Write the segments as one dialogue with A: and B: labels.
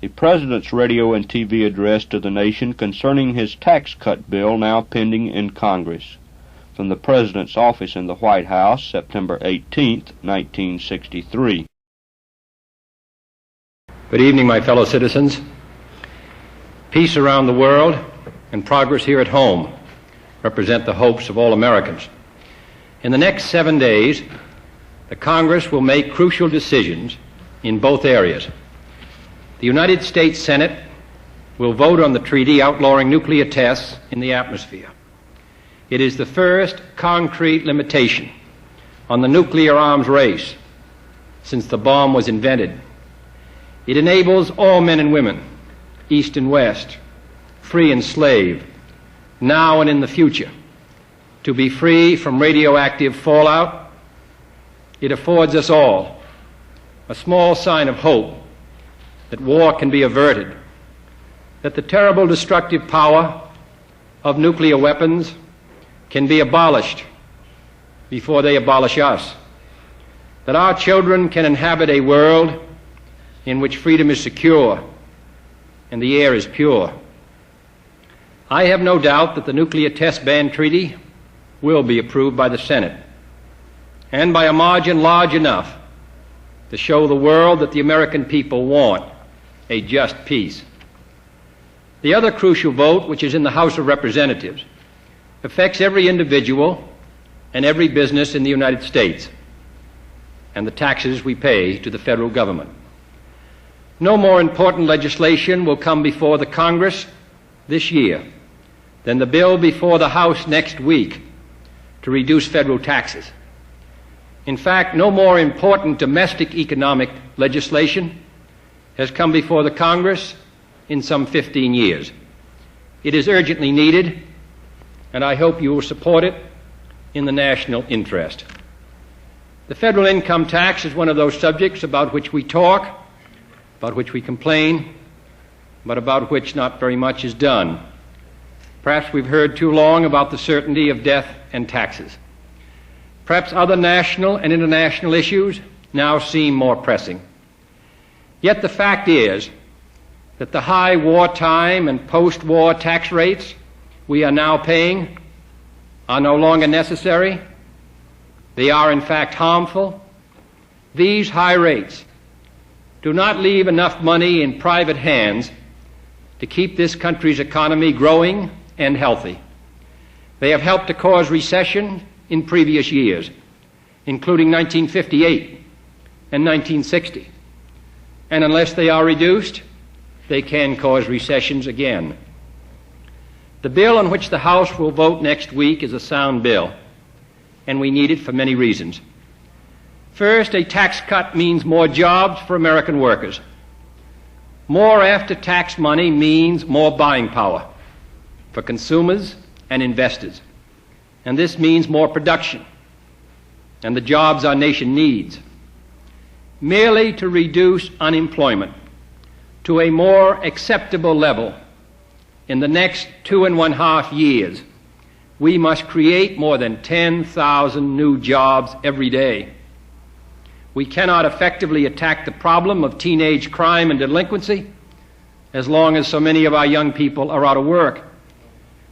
A: the President's radio and TV address to the nation concerning his tax cut bill now pending in Congress. From the President's office in the White House, September 18, 1963.
B: Good evening, my fellow citizens. Peace around the world and progress here at home represent the hopes of all Americans. In the next 7 days, the Congress will make crucial decisions in both areas. The United States Senate will vote on the treaty outlawing nuclear tests in the atmosphere. It is the first concrete limitation on the nuclear arms race since the bomb was invented. It enables all men and women, East and West, free and slave, now and in the future, to be free from radioactive fallout. It affords us all a small sign of hope that war can be averted, that the terrible destructive power of nuclear weapons can be abolished before they abolish us, that our children can inhabit a world in which freedom is secure and the air is pure. I have no doubt that the nuclear test ban treaty will be approved by the Senate, and by a margin large enough to show the world that the American people want a just peace. The other crucial vote, which is in the House of Representatives, affects every individual and every business in the United States and the taxes we pay to the federal government. No more important legislation will come before the Congress this year than the bill before the House next week to reduce federal taxes. In fact, no more important domestic economic legislation has come before the Congress in some 15 years. It is urgently needed, and I hope you will support it in the national interest. The federal income tax is one of those subjects about which we talk, about which we complain, but about which not very much is done. Perhaps we've heard too long about the certainty of death and taxes. Perhaps other national and international issues now seem more pressing. Yet the fact is that the high wartime and post-war tax rates we are now paying are no longer necessary. They are in fact harmful. These high rates do not leave enough money in private hands to keep this country's economy growing and healthy. They have helped to cause recession in previous years, including 1958 and 1960. And unless they are reduced, they can cause recessions again. The bill on which the House will vote next week is a sound bill, and we need it for many reasons. First, a tax cut means more jobs for American workers. More after-tax money means more buying power for consumers and investors. And this means more production and the jobs our nation needs. Merely to reduce unemployment to a more acceptable level in the next 2.5 years, we must create more than 10,000 new jobs every day. We cannot effectively attack the problem of teenage crime and delinquency as long as so many of our young people are out of work.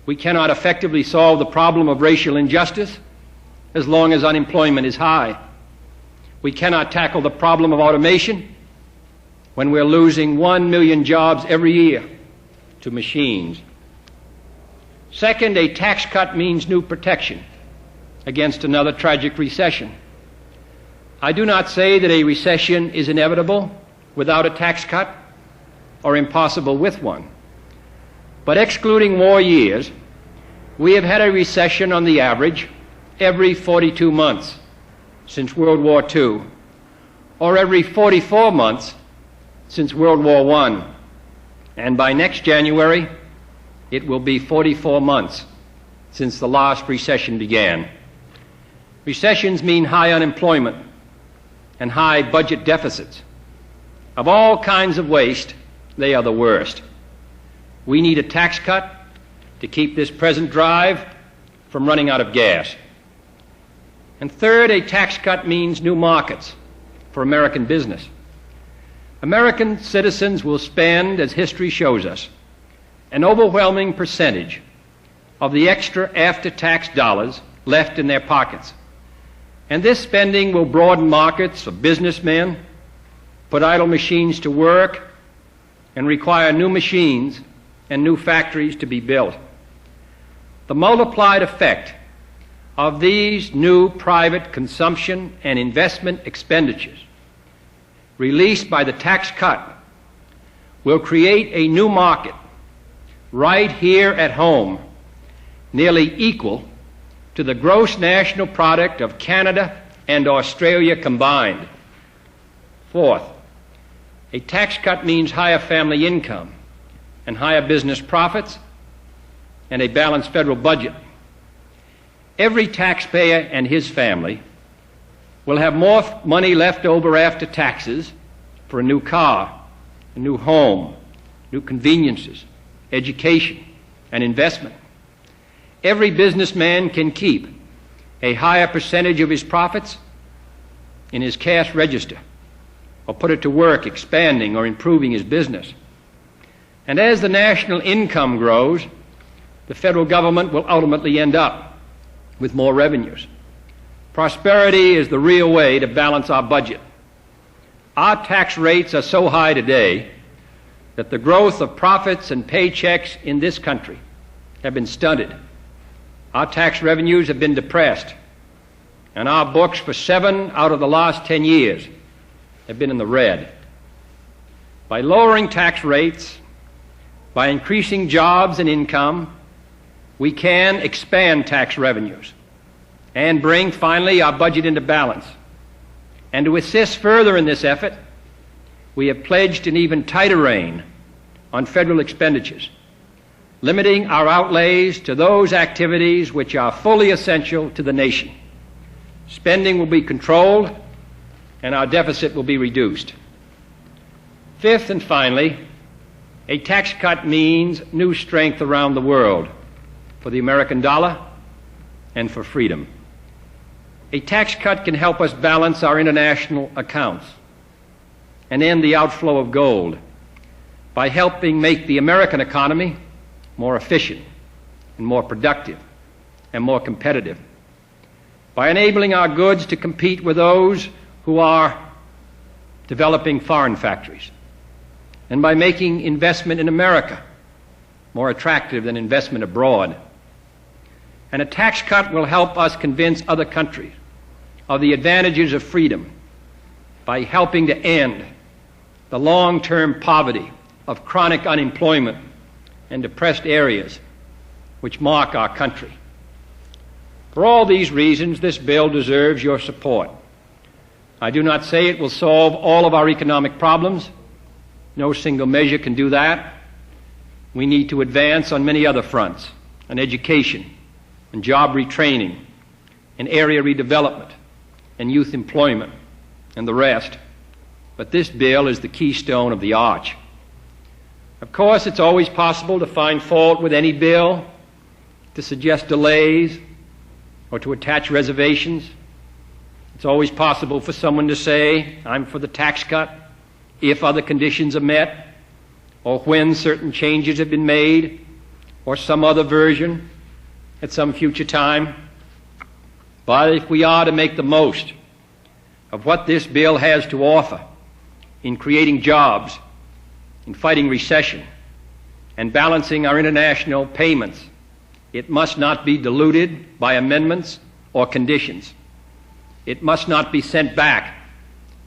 B: We cannot effectively solve the problem of racial injustice as long as unemployment is high. We cannot tackle the problem of automation when we're losing 1 million jobs every year to machines. Second, a tax cut means new protection against another tragic recession. I do not say that a recession is inevitable without a tax cut or impossible with one. But excluding war years, we have had a recession on the average every 42 months since World War II, or every 44 months since World War I. And by next January, it will be 44 months since the last recession began. Recessions mean high unemployment and high budget deficits. Of all kinds of waste, they are the worst. We need a tax cut to keep this present drive from running out of gas. And third, a tax cut means new markets for American business. American citizens will spend, as history shows us, an overwhelming percentage of the extra after-tax dollars left in their pockets. And this spending will broaden markets for businessmen, put idle machines to work, and require new machines and new factories to be built. The multiplied effect of these new private consumption and investment expenditures released by the tax cut will create a new market right here at home, nearly equal to the gross national product of Canada and Australia combined. Fourth, a tax cut means higher family income and higher business profits and a balanced federal budget. Every taxpayer and his family will have more money left over after taxes for a new car, a new home, new conveniences, education, and investment. Every businessman can keep a higher percentage of his profits in his cash register or put it to work expanding or improving his business. And as the national income grows, the federal government will ultimately end up with more revenues. Prosperity is the real way to balance our budget. Our tax rates are so high today that the growth of profits and paychecks in this country have been stunted. Our tax revenues have been depressed, and our books for 7 out of the last 10 years have been in the red. By lowering tax rates, by increasing jobs and income, we can expand tax revenues and bring finally our budget into balance. And to assist further in this effort, we have pledged an even tighter rein on federal expenditures, limiting our outlays to those activities which are fully essential to the nation. Spending will be controlled and our deficit will be reduced. Fifth and finally, a tax cut means new strength around the world for the American dollar and for freedom. A tax cut can help us balance our international accounts and end the outflow of gold by helping make the American economy more efficient and more productive and more competitive, by enabling our goods to compete with those who are developing foreign factories, and by making investment in America more attractive than investment abroad. And a tax cut will help us convince other countries of the advantages of freedom by helping to end the long-term poverty of chronic unemployment and depressed areas which mark our country. For all these reasons, this bill deserves your support. I do not say it will solve all of our economic problems. No single measure can do that. We need to advance on many other fronts, on education, and job retraining, and area redevelopment, and youth employment, and the rest. But this bill is the keystone of the arch. Of course, it's always possible to find fault with any bill, to suggest delays, or to attach reservations. It's always possible for someone to say, I'm for the tax cut if other conditions are met, or when certain changes have been made, or some other version at some future time. But if we are to make the most of what this bill has to offer in creating jobs, in fighting recession, and balancing our international payments, it must not be diluted by amendments or conditions. It must not be sent back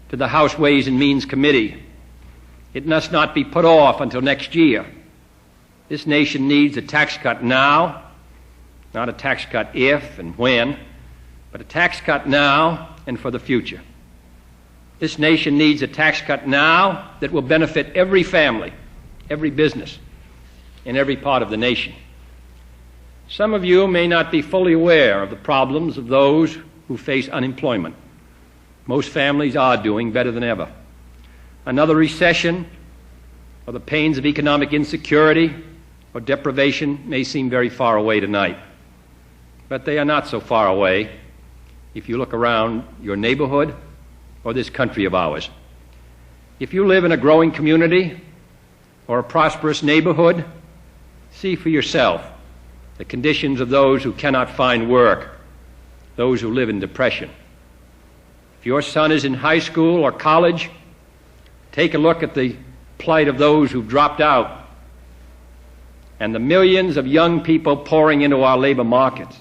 B: to the House Ways and Means Committee. It must not be put off until next year. This nation needs a tax cut now, not a tax cut if and when, but a tax cut now and for the future. This nation needs a tax cut now that will benefit every family, every business, in every part of the nation. Some of you may not be fully aware of the problems of those who face unemployment. Most families are doing better than ever. Another recession or the pains of economic insecurity or deprivation may seem very far away tonight. But they are not so far away if you look around your neighborhood or this country of ours. If you live in a growing community or a prosperous neighborhood, see for yourself the conditions of those who cannot find work, those who live in depression. If your son is in high school or college, take a look at the plight of those who've dropped out and the millions of young people pouring into our labor markets.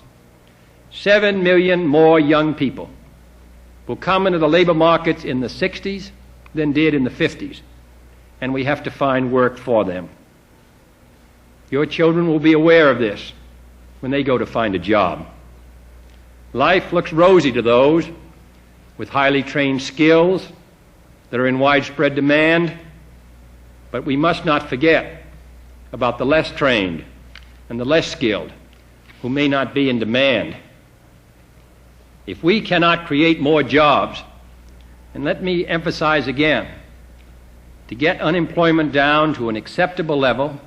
B: 7 million more young people will come into the labor markets in the 60s than did in the 50s, and we have to find work for them. Your children will be aware of this when they go to find a job. Life looks rosy to those with highly trained skills that are in widespread demand, but we must not forget about the less trained and the less skilled who may not be in demand. If we cannot create more jobs, and let me emphasize again, to get unemployment down to an acceptable level,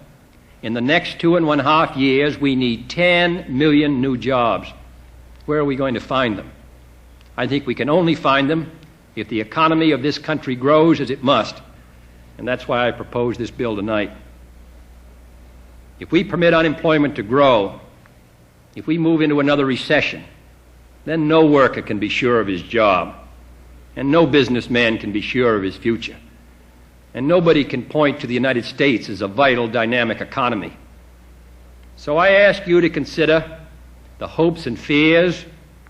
B: in the next 2.5 years, we need 10 million new jobs. Where are we going to find them? I think we can only find them if the economy of this country grows as it must, and that's why I propose this bill tonight. If we permit unemployment to grow, if we move into another recession, then no worker can be sure of his job, and no businessman can be sure of his future, and nobody can point to the United States as a vital, dynamic economy. So I ask you to consider the hopes and fears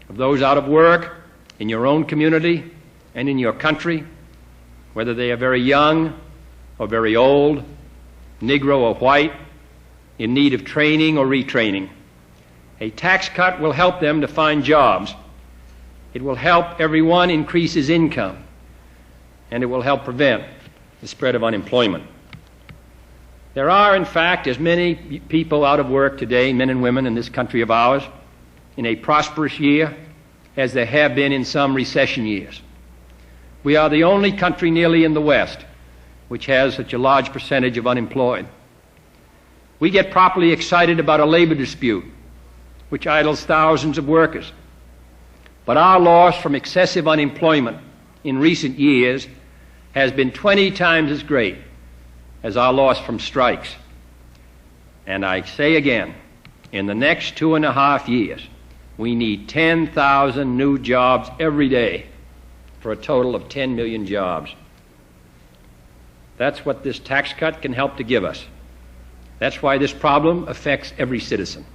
B: of those out of work in your own community and in your country, whether they are very young or very old, Negro or white, in need of training or retraining. A tax cut will help them to find jobs. It will help everyone increase his income, and it will help prevent the spread of unemployment. There are, in fact, as many people out of work today, men and women in this country of ours, in a prosperous year as there have been in some recession years. We are the only country nearly in the West which has such a large percentage of unemployed. We get properly excited about a labor dispute which idles thousands of workers. But our loss from excessive unemployment in recent years has been 20 times as great as our loss from strikes. And I say again, in the next 2.5 years, we need 10,000 new jobs every day for a total of 10 million jobs. That's what this tax cut can help to give us. That's why this problem affects every citizen.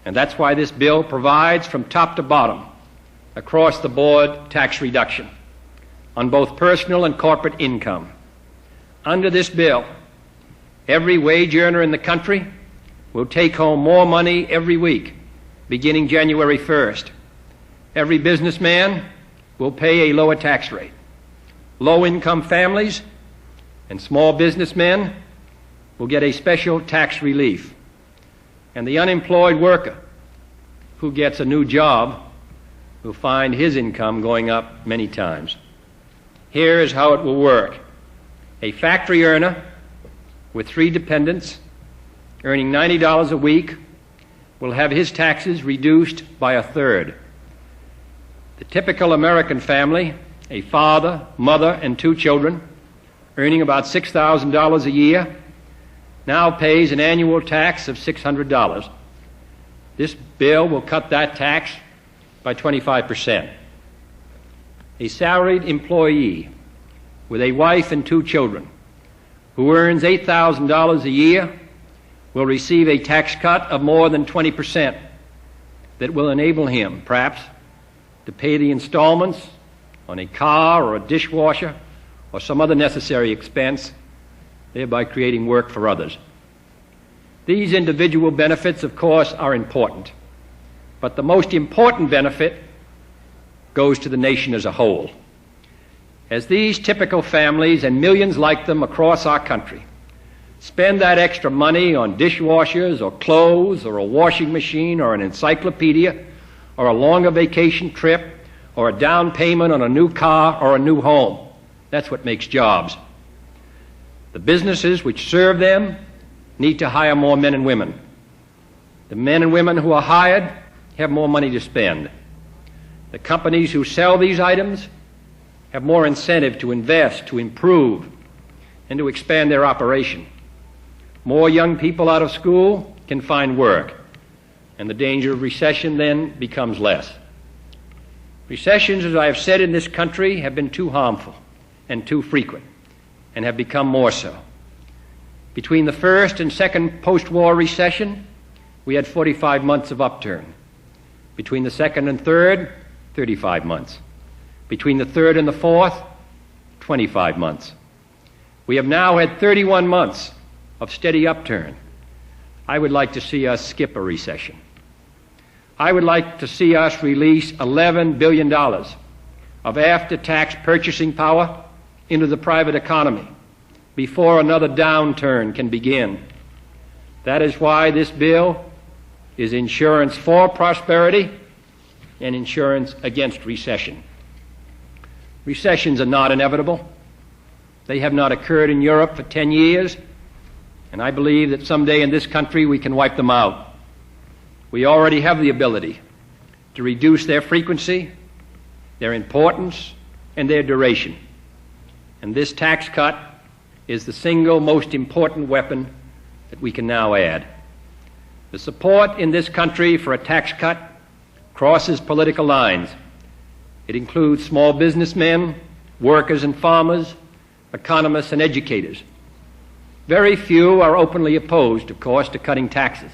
B: And that's why this bill provides from top to bottom, across the board, tax reduction on both personal and corporate income. Under this bill, every wage earner in the country will take home more money every week, beginning January 1st. Every businessman will pay a lower tax rate. Low-income families and small businessmen will get a special tax relief. And the unemployed worker who gets a new job will find his income going up many times. Here is how it will work. A factory earner with 3 dependents earning $90 a week will have his taxes reduced by 1/3. The typical American family, a father, mother, and 2 children, earning about $6,000 a year, now pays an annual tax of $600. This bill will cut that tax by 25%. A salaried employee with a wife and 2 children who earns $8,000 a year will receive a tax cut of more than 20% that will enable him, perhaps, to pay the installments on a car or a dishwasher or some other necessary expense, thereby creating work for others. These individual benefits, of course, are important, but the most important benefit goes to the nation as a whole. As these typical families and millions like them across our country spend that extra money on dishwashers or clothes or a washing machine or an encyclopedia or a longer vacation trip or a down payment on a new car or a new home, that's what makes jobs. The businesses which serve them need to hire more men and women. The men and women who are hired have more money to spend. The companies who sell these items have more incentive to invest, to improve, and to expand their operation. More young people out of school can find work, and the danger of recession then becomes less. Recessions, as I have said, in this country have been too harmful and too frequent, and have become more so. Between the first and second post-war recession, we had 45 months of upturn. Between the second and third, 35 months. Between the third and the fourth, 25 months. We have now had 31 months of steady upturn. I would like to see us skip a recession. I would like to see us release $11 billion of after-tax purchasing power into the private economy before another downturn can begin. That is why this bill is insurance for prosperity and insurance against recession. Recessions are not inevitable. They have not occurred in Europe for 10 years, and I believe that someday in this country we can wipe them out. We already have the ability to reduce their frequency, their importance, and their duration. And this tax cut is the single most important weapon that we can now add. The support in this country for a tax cut crosses political lines. It includes small businessmen, workers and farmers, economists and educators. Very few are openly opposed, of course, to cutting taxes.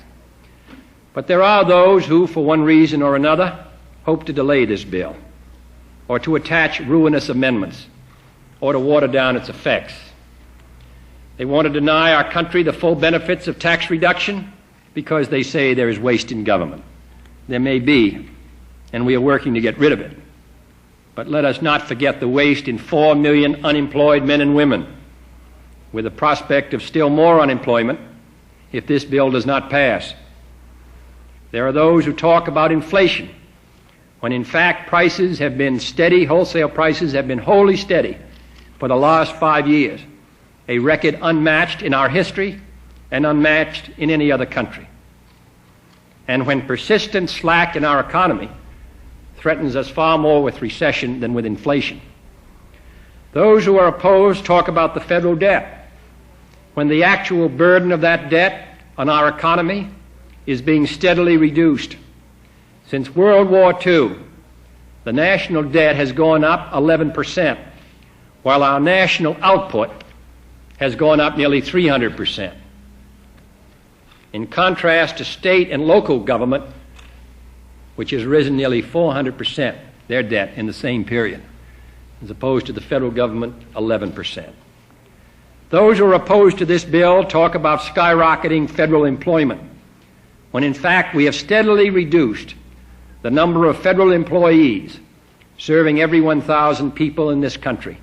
B: But there are those who, for one reason or another, hope to delay this bill, or to attach ruinous amendments, or to water down its effects. They want to deny our country the full benefits of tax reduction because they say there is waste in government. There may be, and we are working to get rid of it. But let us not forget the waste in 4 million unemployed men and women, with the prospect of still more unemployment if this bill does not pass. There are those who talk about inflation, when in fact prices have been steady, wholesale prices have been wholly steady for the last 5 years, a record unmatched in our history and unmatched in any other country. And when persistent slack in our economy threatens us far more with recession than with inflation. Those who are opposed talk about the federal debt, when the actual burden of that debt on our economy is being steadily reduced. Since World War II, the national debt has gone up 11%, while our national output has gone up nearly 300%. In contrast to state and local government, which has risen nearly 400%, their debt in the same period, as opposed to the federal government, 11%. Those who are opposed to this bill talk about skyrocketing federal employment, when in fact we have steadily reduced the number of federal employees serving every 1,000 people in this country.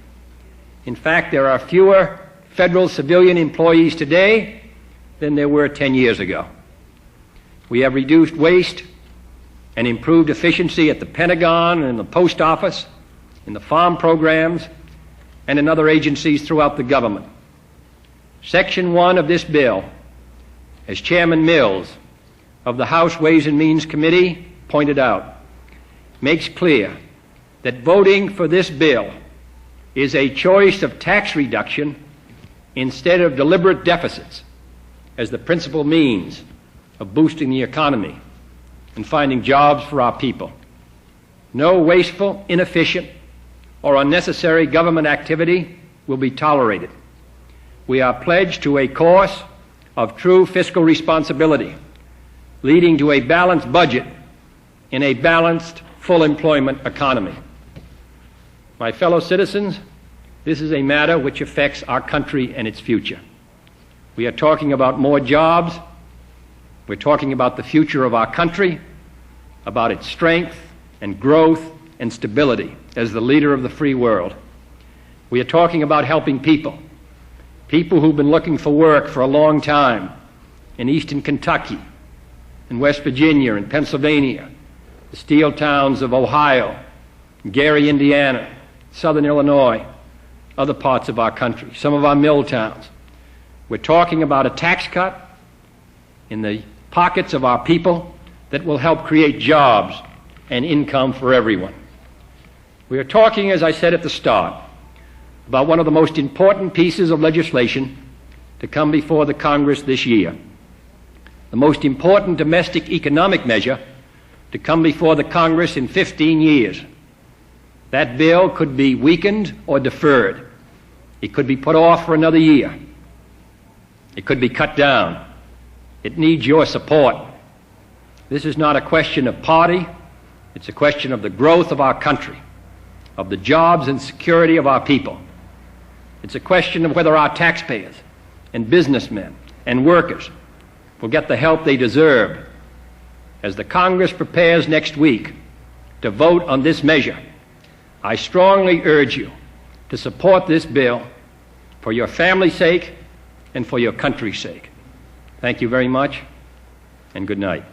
B: In fact, there are fewer federal civilian employees today than there were 10 years ago. We have reduced waste and improved efficiency at the Pentagon and in the Post Office, in the farm programs, and in other agencies throughout the government. Section 1 of this bill, as Chairman Mills of the House Ways and Means Committee pointed out, makes clear that voting for this bill is a choice of tax reduction instead of deliberate deficits as the principal means of boosting the economy and finding jobs for our people. No wasteful, inefficient, or unnecessary government activity will be tolerated. We are pledged to a course of true fiscal responsibility, leading to a balanced budget in a balanced, full employment economy. My fellow citizens, this is a matter which affects our country and its future. We are talking about more jobs. We're talking about the future of our country, about its strength and growth and stability as the leader of the free world. We are talking about helping people, people who've been looking for work for a long time in eastern Kentucky, in West Virginia, in Pennsylvania, the steel towns of Ohio, Gary, Indiana, southern Illinois, other parts of our country, some of our mill towns. We're talking about a tax cut in the pockets of our people that will help create jobs and income for everyone. We are talking, as I said at the start, about one of the most important pieces of legislation to come before the Congress this year, the most important domestic economic measure to come before the Congress in 15 years. That bill could be weakened or deferred. It could be put off for another year. It could be cut down. It needs your support. This is not a question of party. It's a question of the growth of our country, of the jobs and security of our people. It's a question of whether our taxpayers and businessmen and workers will get the help they deserve. As the Congress prepares next week to vote on this measure, I strongly urge you to support this bill for your family's sake and for your country's sake. Thank you very much, and good night.